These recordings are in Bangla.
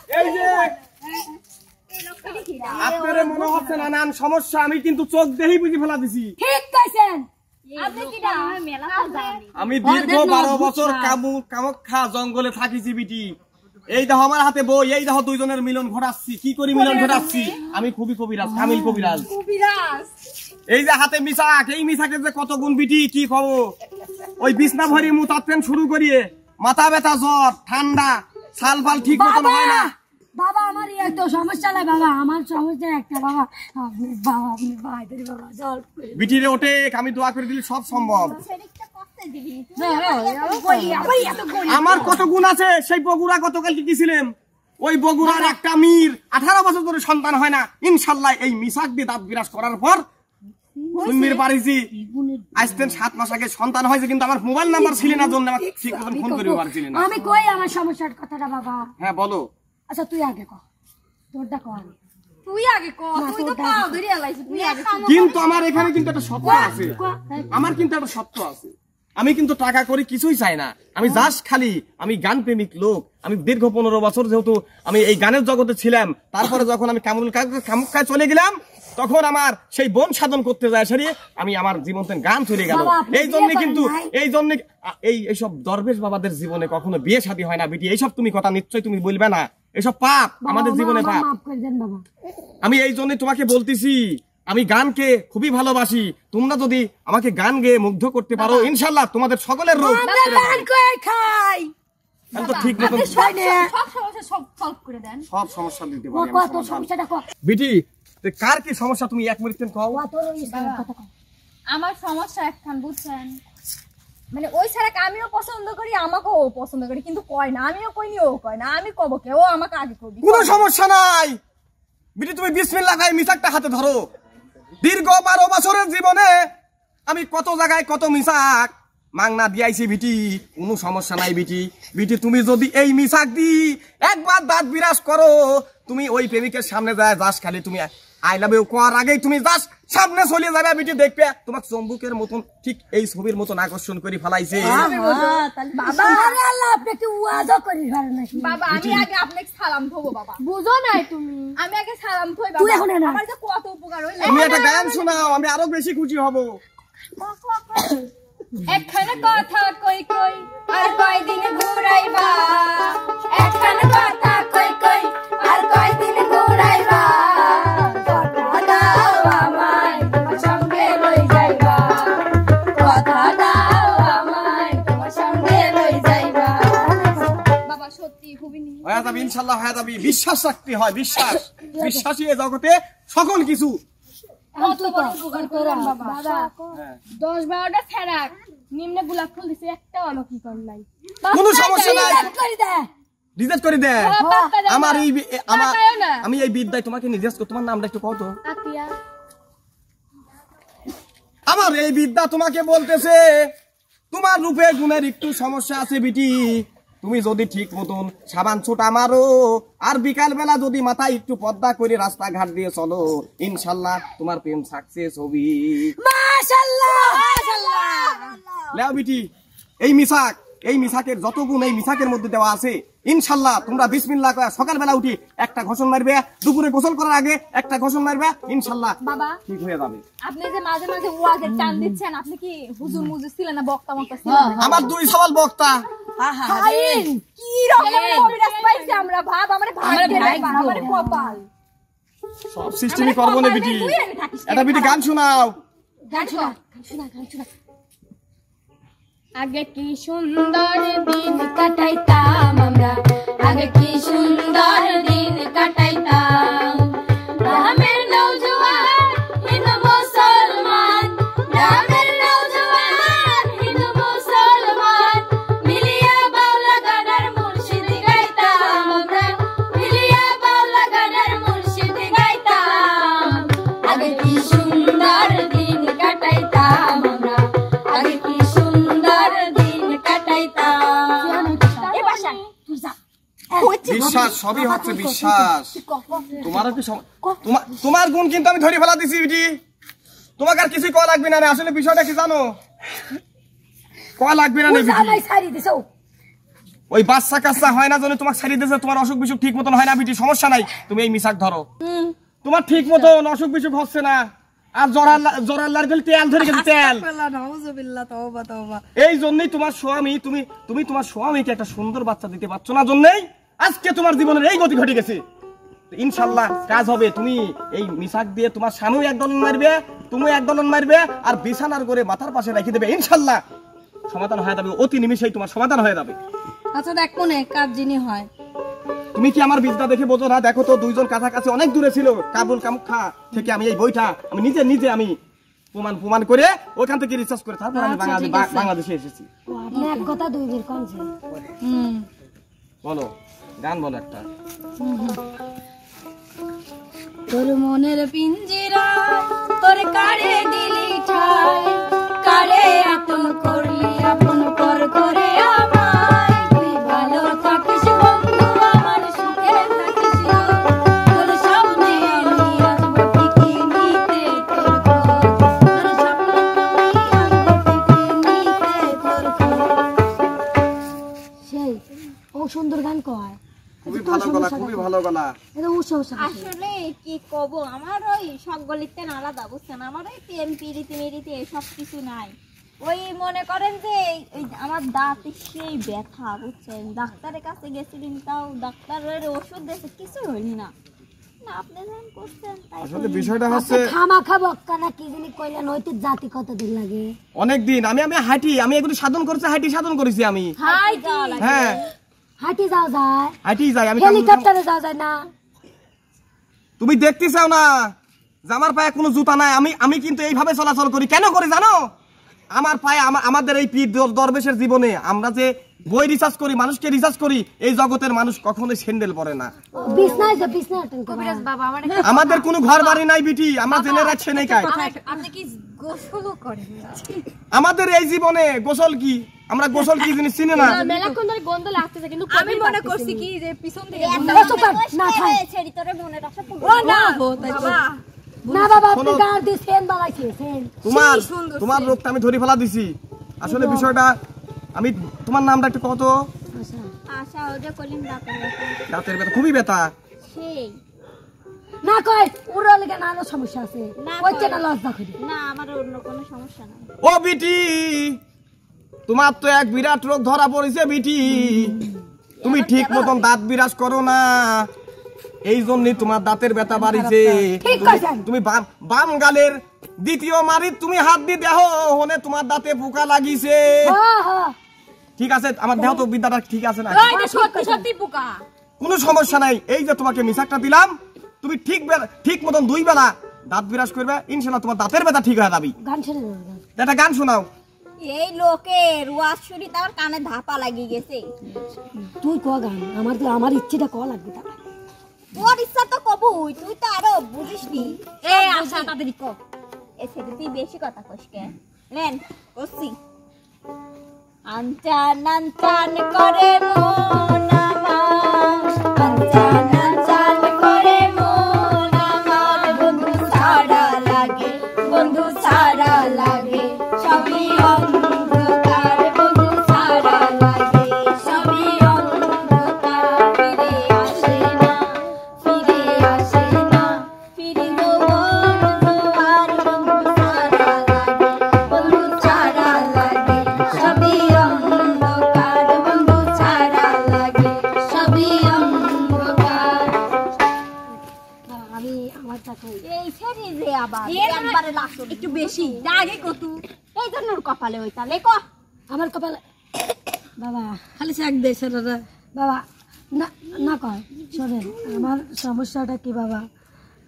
এই যে আপনারে মনে হচ্ছে নানান সমস্যা, আমি কিন্তু চোখ দেখেই বুঝে ফেলা দিছি। ঠিক কইছেন। আপনি কিডা? আমি দীর্ঘ 12 বছর কামাখ্যা জঙ্গলে থাকিছি বিটি। এই দেখো আমার হাতে বই, এই দেখো দুইজনের মিলন ঘটাচ্ছি। কি করি মিলন ঘটাচ্ছি? আমি খুবই কবিরাজ, কামিল কবিরাজ। এই যে হাতে মিশাক, এই মিশাকের যে কত গুণ বিটি, কি খবর? ওই বিছনা ভরি মুতাতেন শুরু করিয়ে মাথা ব্যথা, জ্বর, ঠান্ডা, ছাল ফাল ঠিক মতন হয় না। বাবা আমার এত সমস্যা নাই বাবা, আমার সমস্যা একটা বাবা। বাবা আপনি ভাইদের বাবা জল বিটি রে ওঠে, আমি দোয়া করে দিলে সব সম্ভব। আমার কত গুণ আছে, সেই বগুড়া গতকাল কি ছিলেন, ওই বগুড়ার একটা মীর 18 বছর ধরে সন্তান হয় না। ইনশাল্লাহ এই মিশাক দিয়ে দাঁত বিরাজ করার পর শুনবির পারিছি। আসতেন 7 মাস আগে সন্তান হয়েছে, কিন্তু আমার মোবাইল নাম্বার ছিল না, জন্য আমাকে ঠিক মতন ফোন করে পারছিলেন না। আমি কই আমার সমস্যার কথাটা বাবা। হ্যাঁ বলো। আচ্ছা তুই আগে কর, তোরটা কর। তুই আগে কর, তুই তো পাও ধরে আলাইছিস, তুই আগে। কিন্তু আমার এখানে কিন্তু একটা সত্য আছে, আমার কিন্তু একটা সত্য আছে। আমি কিন্তু টাকা করে কিছুই চাই না, আমি জাস্ট খালি আমি গান প্রেমিক লোক। আমি দীর্ঘ 15 বছর যেহেতু আমি এই গানের জগতে ছিলাম, তারপরে যখন আমি কামাখ্যায় চলে গেলাম, তখন আমার সেই বন সাধন করতে যায় সারিয়ে আমি আমার জীবন গান চলে গেল। এই জন্য কিন্তু এইসব দরবেশ বাবাদের জীবনে কখনো বিয়ে শাদী হয় না বিটি। এইসব তুমি কথা নিশ্চয়ই তুমি বলবে না, এসব পাপ আমাদের জীবনে পাপ। আমি এই জন্য তোমাকে বলতেছি, আমি গানকে খুবই ভালোবাসি। তোমরা যদি আমাকে গান গেয়ে মুগ্ধ করতে পারো, ইনশাল্লাহ তোমাদের সকলের রোগ ঠিক মতন সব সমস্যা দিতে পারি। বিটি কার কি সমস্যা তুমি এক মিনিট কও। আমার সমস্যা একখান বুঝছেন, মানে ওই ছাড়া আমিও পছন্দ করি, আমাকেও ও পছন্দ করি, কিন্তু কয় না। আমিও কইনি, ও কয় না। আমি কব কে, ও আমাকে আগে কবি। কোনো সমস্যা নাই বিটি, তুমি বিসমিল্লাহ খাই মিশাকটা হাতে ধরো। দীর্ঘ 12 বছরের জীবনে আমি কত জায়গায় কত মিশাক মাংনা দিয়াইছি বিটি, কোনো সমস্যা নাই বিটি। বিটি তুমি যদি এই মিশাক দি একবার দাঁত বিরাজ করো, তুমি ওই প্রেমিকের সামনে যায় জাস্ট খালি তুমি আই লাভ ইউ কোয়ার আগেই তুমি জাস্ট সামনে চলে যাবে বিটি, দেখবে তোমাকে চম্বুকের মতন ঠিক এই ছবির মতন আকর্ষণ করে ফেলাইছে। বাবা আমি আগে আপনাকে সালাম থবো বাবা, বুঝো নাই তুমি? আমি আগে সালাম থই বাবা, আমার যে কত উপকার হইল। তুমি একটা গান শোনাও, আমি আরো বেশি খুশি হব। একখানা কথা কই কই আর কয়দিন ঘুরাইবা, একখানা কথা কই কই আর কয়দিন ঘুরাইবা, কথা দাও আমায় তোমার সঙ্গে লই যাইবা, কথা দাও আমায় তোমার সঙ্গে লই যাইবা। বাবা সত্যি খুবই নি হয়ে যাবে ইনশাআল্লাহ, হয়ে যাবে। বিশ্বাস রাখতে হয়, বিশ্বাস। বিশ্বাসী এই জগতে সকল কিছু। কত বড় উপকার করলাম বাবা। 10-12টা ফেরাক নিম্নে গোলাপ ফুল দিছে, একটা অলৌকিকর নাই। কোনো সমস্যা নাই, রিজেক্ট করে দে। আমার এই আমি এই বিদ্যায় তোমাকে নির্দেশ করি। তোমার নামটা একটু কও তো। আতিয়া। আমার এই বিদ্যা তোমাকে বলতেছে তোমার রূপে গুণের একটু সমস্যা আছে বিটি। তুমি যদি ঠিক মতন সাবান ছোটা মারো আর বিকাল বেলা যদি মাথায় একটু পর্দা করে রাস্তাঘাট দিয়ে চলো, ইনশাল্লাহ তোমার প্রেম সাকসেস হবে। মাশাআল্লাহ মাশাআল্লাহ। লেও বিটি এই মিশাকের যত গুণ এই মিশাকের মধ্যে দেওয়া আছে, ইনশাল্লাহ তোমরা বিসমিল্লাহ করে সকালবেলা উঠি একটা ঘোষণ মারবে, দুপুরে গোসল করার আগে একটা ঘোষণ মারবে, ইনশাল্লাহ বাবা ঠিক হয়ে যাবে। আপনি যে মাঝে মাঝে ওয়াজের টান দিচ্ছেন, আপনি কি হুজুর মুজুর ছিলেন না বক্তা মক্তা ছিলেন? আমার 2 সওয়াল বক্তা। কি রকম কবিরাজ পাইছি আমরা, ভাব আমারে ভাগ্য আমারে কপাল সব সিস্টেমই করব না বিটি। এটা বিটি গান শোনাও। গান শোনা। আগে কি সুন্দর দিন কাটাইতাম আমরা, আগে কি সুন্দর দিন কাটাইতাম। গ্রামের নওজোয়ান হিন্দু মুসলমান, গ্রামের নওজোয়ান হিন্দু মুসলমান মিলিয়া বাউলা গানের মুর্শিদ গাইতাম আমরা, মিলিয়া বাউলা গানের মুর্শিদ গাইতাম। আগে কি সুন্দর দিন কাটাইতাম আমরা, আগে কি বিশ্বাস সবই হচ্ছে বিশ্বাস। তোমারও কি তোমার গুণ কিন্তু আমি ধরে ফেলা দিছি বিটি, তোমাকে আর কিছু কয়া লাগবে না। আসলে বিষয়টা কি জানো, কয়া লাগবে না বিটি। ওই বাচ্চা কাচ্চা হয় না, জন্য তোমাকে ছাড়িয়ে দিয়েছে, তোমার অসুখ বিসুখ ঠিক মতন হয় না বিটি, সমস্যা নাই, তুমি এই মিশাক ধরো। তোমার ঠিক মতন অসুখ বিসুখ হচ্ছে না, আর জরার লাগলে তেল ধরে গেছে, তেল। এই জন্যই তোমার স্বামী, তুমি তোমার স্বামীকে একটা সুন্দর বাচ্চা দিতে পারছো না, জন্যই আজকে তোমার জীবনের এই গতি ঘটে গেছে। ইনশাল্লাহ কাজ হবে। তুমি এই মিশাক দিয়ে তোমার স্বামীও এক দলন মারবে, তুমি এক দলন মারবে, আর বিছানার করে মাথার পাশে রেখে দেবে, ইনশাল্লাহ সমাধান হয়ে যাবে, অতি নিমিষেই তোমার সমাধান হয়ে যাবে। আচ্ছা দেখ কোনে কাজ যিনি হয়, তুমি কি আমার বিদ্যা দেখে বোঝো না? দেখো তো দুইজন কাছাকাছি অনেক দূরে ছিল, কাবুল কামুখা থেকে আমি এই বইটা আমি নিজে আমি প্রমাণ করে ওখান থেকে রিসার্চ করে তারপর আমি বাংলাদেশে এসেছি। আপনি এক কথা দুই বের কোনছে? বলো, গান বলো একটা। তোর মনের পিঞ্জিরা তোর কারে দিলি ঠাই, কারে আপন করলি আপন কর করে আমায়, তুই ভালো থাকিস বন্ধু আমার সুখে থাকিস, তোর সামনে আমি আসবো ঠিকই নিতে তোর খোঁজ, তোর সামনে আমি আসবো ঠিকই নিতে তোর খোঁজ। সেই ও সুন্দর গান কয়, খুবই ভালো গলা, খুবই ভালো গলা। এটা উৎসাহ আসলে কি কব, আমার ওই সব গলিতে আলাদা, বুঝছেন, আমার ওই প্রেম পিরিতি মিরিতি এসব কিছু নাই। ওই মনে করেন যে ওই আমার দাঁতে সেই ব্যথা, বুঝছেন, ডাক্তারের কাছে গেছিলেন, তাও ডাক্তারের ওষুধ দিয়েছে, কিছু হয়নি না। না আপনি যখন করছেন তাই আসলে বিষয়টা হচ্ছে খামা খাবো কানা কি জানি কইলেন, ওইতে জাতি কতদিন লাগে? অনেক দিন আমি আমি এগুলো সাধন করছি, সাধন করেছি আমি। হ্যাঁ হাঁটি যাওয়া যায়, হাঁটি যাই আমি। হেলিকপ্টারে যাওয়া যায় না? তুমি দেখতে চাও না যে আমার পায়ে কোনো জুতা নাই, আমি কিন্তু এইভাবে চলাচল করি। কেন করি জানো? আমার পায়ে আমাদের এই পীর দরবেশের জীবনে আমরা যে বই রিসার্চ করি, মানুষকে রিসার্চ করি, এই জগতের মানুষ কখনোই স্যান্ডেল পরে না। আমাদের কোনো ঘর বাড়ি নাই বিটি, আমরা জেনে রাখছি নাই কাজ। আপনি কি গোসলও করেন? আমাদের এই জীবনে গোসল কি, আমরা গোসল কি জিনিস চিনি না। আমি মনে করছি কি যে পিছন থেকে ছেড়ি তোরে মনে রাখা না বাবা, আপনি গার দিয়ে সেন বানাইছেন। তোমার রোগটা আমি ধরে ফেলা দিছি। আসলে বিষয়টা আমি, তোমার নামটা একটু কত? আশা, ওটা কলিম দাঁতের ব্যথা, খুবই ব্যথা। সেই না কয় ওরা লেগে নানা সমস্যা আছে, ওইটা না লজ্জা করি না, আমার অন্য কোনো সমস্যা নাই। ও বিটি, তোমার তো এক বিরাট রোগ ধরা পড়েছে বিটি, তুমি ঠিক মতন দাঁত বিরাজ করো না, এই জন্যই তোমার দাঁতের ব্যথা বাড়িছে। তুমি বাম গালের দ্বিতীয় মারি তুমি হাত দিয়ে দেহ হনে তোমার দাঁতে পোকা লাগিছে। ঠিক আছে, আমার দেহ তো বিদ্যাটা ঠিক আছে না? সত্যি পোকা, কোনো সমস্যা নাই। এই যে তোমাকে মিশাকটা দিলাম, তুমি ঠিক মতন 2 বেলা দাঁত বিরাজ করবে, ইনশাআল্লাহ তোমার দাঁতের ব্যথা ঠিক হয়ে যাবে। গান ছেড়ে একটা গান শোনাও। এই লোকের ওয়াজ শুনি তার কানে ধাপা লাগিয়ে গেছে। তুই ক গান, আমার ইচ্ছেটা ক লাগবে। তোর ইচ্ছা তো কবুই, তুই তো আরো বুঝিসনি। এই আশা তাড়াতাড়ি কর। এসে তুই বেশি কথা কইস কে? নেন করছি। আনচান আনচান করে মন আমার, আনচান আনচান করে মন আমার, বন্ধু ছাড়া লাগে, বন্ধু ছাড়া লাগে, সবই অন্ধকার, বন্ধু ছাড়া লাগে, সবই অন্ধকার, ফিরে আসে না, ফিরে আসে না, ফিরে বন্ধু আর বন্ধু ছাড়া লাগে, বন্ধু ছাড়া লাগে, সবই অন্ধকার, বন্ধু ছাড়া লাগে, সবই অন্ধকার। আমি আমার চাকরি এই ছেড়ে যে আবার একবারে লাস্ট একটু বেশি আগে কত, এই জন্য ওর কপালে ওইটা লেখ। আমার কপালে বাবা খালি শাক দে সেটা। বাবা না না কয় শোনেন, আমার সমস্যাটা কি বাবা,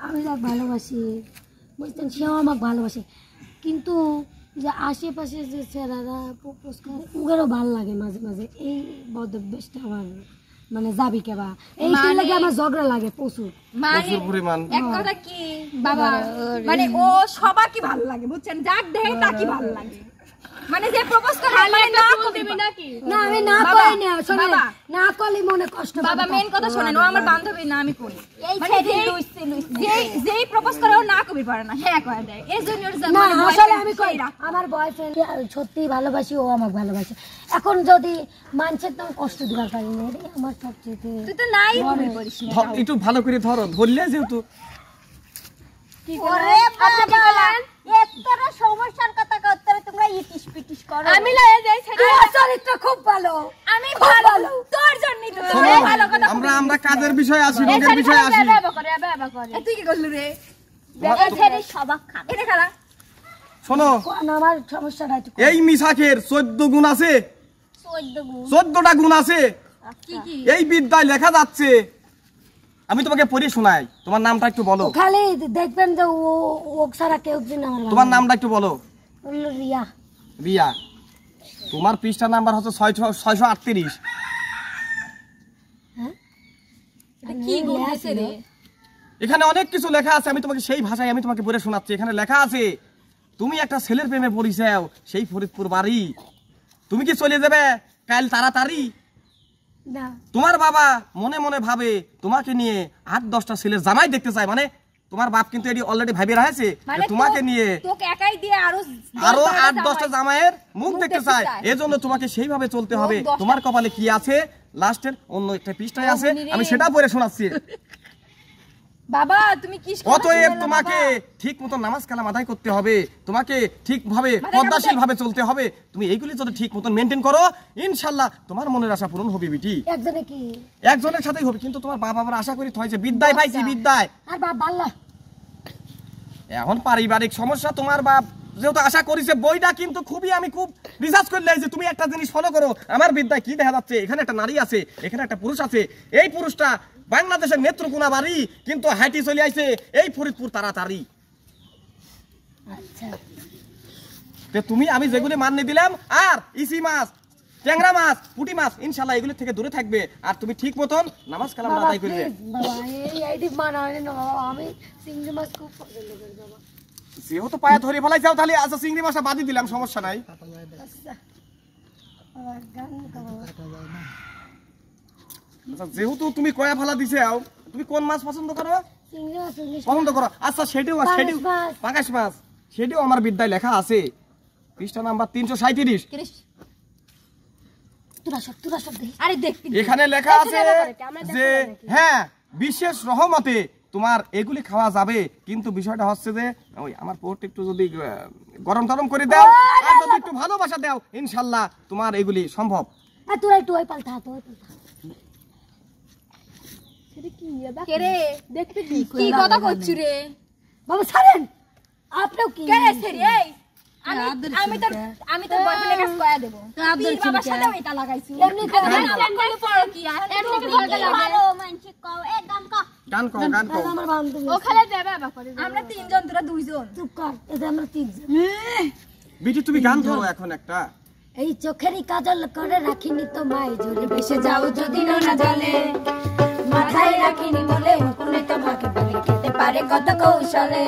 আমি যাক ভালোবাসি, বুঝতেন, সেও আমাকে ভালোবাসে, কিন্তু যে আশেপাশে যে ছেলেরা প্রপোজ করে ওদেরও ভালো লাগে মাঝে মাঝে, এই বদভ্যাসটা আমার মানে যাবি কেবা, এই লাগে আমার ঝগড়া লাগে প্রচুর পরিমাণ। এক কথা কি বাবা, মানে ও সবার কি ভালো লাগে বুঝছেন, যার দেহে তার কি ভালো লাগে। মানে যে প্রপোজ করে মানে না দিবি নাকি না আমি না কই না শোনেন না করলে মনে কষ্ট বাবা মেন কথা শুনেন ও আমার বান্ধবী না আমি করি মানে যেই প্রপোজ করে ও না কবি পারে না হ্যাঁ কয় দেয় এই জন্য ওর না আসলে আমি কই আমার বয়ফ্রেন্ড সত্যি ভালোবাসি ও আমাকে ভালোবাসে এখন যদি মানুষের তো কষ্ট দিবার পারি না এটাই আমার সবচেয়ে তুই তো নাই তুমি করিস না একটু ভালো করে ধরো ধরলে যেহেতু ওরে বাবা এতটা সমস্যার কথা করতে তোমরা ইটিস পিটিস করো আমি লয়ে যাই চরিত্র খুব ভালো আমি ভালো তোর জন্যই তো ভালো কথা আমরা কাজের বিষয়ে আসি রোগের বিষয়ে আসি তুই কি করলি রে এখানে সবাক খা এটা খালা শোনো আমার সমস্যাটা একটু এই মিশাকের 14 গুণ আছে 14টা গুণ আছে কি কি এই বিদ্যায় লেখা যাচ্ছে আমি তোমাকে পড়ে শোনাই তোমার নামটা একটু বলো খালি দেখবেন যে ও সারা কেউ দিন আমার তোমার নামটা একটু বলো বললো রিয়া রিয়া তোমার পৃষ্ঠা নাম্বার হচ্ছে 638 কি বলতেছে রে এখানে অনেক কিছু লেখা আছে আমি তোমাকে সেই ভাষায় আমি তোমাকে পড়ে শোনাচ্ছি এখানে লেখা আছে তুমি একটা ছেলের প্রেমে পড়িছাও সেই ফরিদপুর বাড়ি তুমি কি চলে যাবে কাল তাড়াতাড়ি না তোমার বাবা মনে মনে ভাবে তোমাকে নিয়ে 8-10টা ছেলের জামাই দেখতে চায় মানে তোমার বাপ কিন্তু এটি অলরেডি ভাবি রাখছে তোমাকে নিয়ে তোকে একাই দিয়ে আরো 8-10টা জামাইয়ের মুখ দেখতে চায় এজন্য তোমাকে সেইভাবে চলতে হবে তোমার কপালে কি আছে লাস্টের অন্য একটা পৃষ্ঠায় আছে আমি সেটা পড়ে শোনাচ্ছি বাবা তুমি কি অতএব তোমাকে ঠিক মতো নামাজ কালাম আদায় করতে হবে তোমাকে ঠিকভাবে পদ্মাশীল ভাবে চলতে হবে তুমি এইগুলি যদি ঠিক মতো মেনটেন করো ইনশাআল্লাহ তোমার মনের আশা পূরণ হবে বিটি একজনে কি একজনের সাথেই হবে কিন্তু তোমার বাবা আবার আশা করি হয়েছে বিদ্যায় পাইছি বিদ্যায় আর বাপ আল্লাহ এখন পারিবারিক সমস্যা তোমার বাপ যেহেতু আশা করেছে বইটা কিন্তু খুবই আমি খুব রিসার্চ করলে যে তুমি একটা জিনিস ফলো করো আমার বিদ্যায় কি দেখা যাচ্ছে এখানে একটা নারী আছে এখানে একটা পুরুষ আছে এই পুরুষটা বাংলাদেশের নেত্রকোনা বাড়ি কিন্তু হাইটি চলে আইছে এই ফরিদপুর তাড়াতাড়ি আচ্ছা তো তুমি আমি যেগুলি মান্য দিলাম আর ইসি মাছ ট্যাংরা মাছ পুঁটি মাছ ইনশাআল্লাহ এগুলি থেকে দূরে থাকবে আর তুমি ঠিক মতন নামাজ কালাম বাবা আদায় করবে বাবা এইটি মানায় না বাবা আমি চিংড়ি মাছ খুব পছন্দ করি বাবা যেহেতু পায়ে ধরে ফেলাই যাও তাহলে আচ্ছা চিংড়ি মাছটা বাদই দিলাম সমস্যা নাই আচ্ছা বাবা গান গাও আচ্ছা যেহেতু তুমি কয়া ফেলা দিছে তুমি কোন মাছ পছন্দ করো চিংড়ি মাছ ইলিশ পছন্দ করো আচ্ছা সেটিও সেটিও মাছ। পাঙ্গাস মাছ সেটিও আমার বিদ্যায় লেখা আছে পৃষ্ঠা নাম্বার 337 তুরা সব দেখি আরে দেখ এখানে লেখা আছে যে হ্যাঁ বিশেষ রহমতে তোমার এগুলি খাওয়া যাবে কিন্তু বিষয়টা হচ্ছে যে ওই আমার পোট একটু যদি গরম টরম করে দাও আর যদি একটু ভালোবাসা দাও ইনশাআল্লাহ তোমার এগুলি সম্ভব আর তোরা একটু ওই পাল্টা তো ওই পাল্টা কে রে দেখতে কি কথা করছিস রে বাবা ছাড়েন আপনিও কি কে রে সেরি এই আমি তোর বয়ফ্রেন্ডের কাছে কয়া দেব তুই বাবার সাথে ওইটা লাগাইছিস এমনি করে পড়ো কি আর এমনি করে ভালো মানছি কও একদম কও গান কও আমার বান্ধবী ও খালে যাবে বাবা করে আমরা তিনজন তোরা দুইজন চুপ কর এতে আমরা তিনজন বিটি তুমি গান ধরো এখন একটা এই চোখেরই কাজল করে রাখিনি তো মাই জলে ভেসে যাও যদি না জলে মাথায় রাখিনি বলে কোনে তোমাকে বলে খেতে পারে কত কৌশলে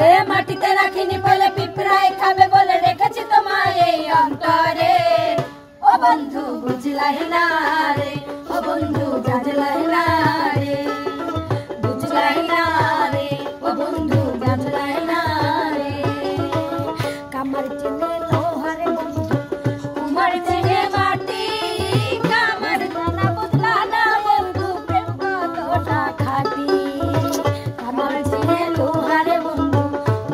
এ মাটিতে রাখিনি বলে পিঁপড়ায় খাবে বলে রেখেছি তোমায় এই অন্তরে ও বন্ধু বুঝলাই না রে ও বন্ধু জাজলাই না রে বুঝলাই না রে ও বন্ধু জাজলাই না রে কামার চেনে লোহারে বন্ধু তোমার চেনে মাটি কামার জানা বুঝলা না বন্ধু প্রেম কতটা খাটি কামার চেনে লোহারে বন্ধু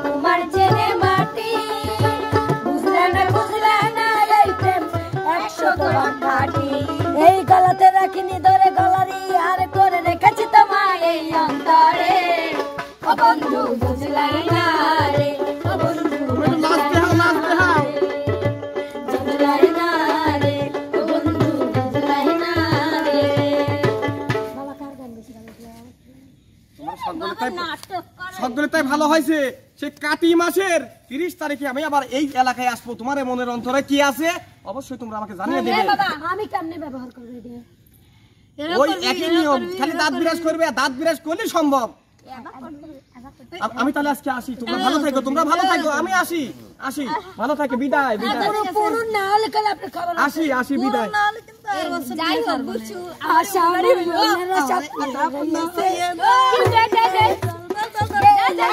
তোমার চেনে মাটি বুঝলা না এই প্রেম 100 বার খাটি এই গলাতে রাখিনি ধরে গলারি আর করে রেখেছি তোমায় এই অন্তরে ও বন্ধু বুঝলাই না রে ও বন্ধু বুঝলাই না রে বুঝলাই না রে ও বন্ধু বুঝলাই না রে বাবা কার গান বেশি ভালো লাগে সকলে তাই ভালো হয়েছে সে কাতি মাসের 30 তারিখে আমি আবার এই এলাকায় আসবো তোমার মনের অন্তরে কি আছে অবশ্যই তোমরা আমাকে জানিয়ে দেবে আমি কেমনে ব্যবহার করব এটা ওই একই নিয়ম খালি দাঁত বিরাজ করবে দাঁত বিরাজ করলে সম্ভব আমি তাহলে আজকে আসি, তোমরা ভালো থাকো, তোমরা ভালো থাকো, আমি আসি, ভালো থাকে, বিদায় বিদায়, পুরো না হলে কাল আপনি খাবার আসি বিদায়। যাই হোক বুঝছো আশা আমার মনের আশা যাই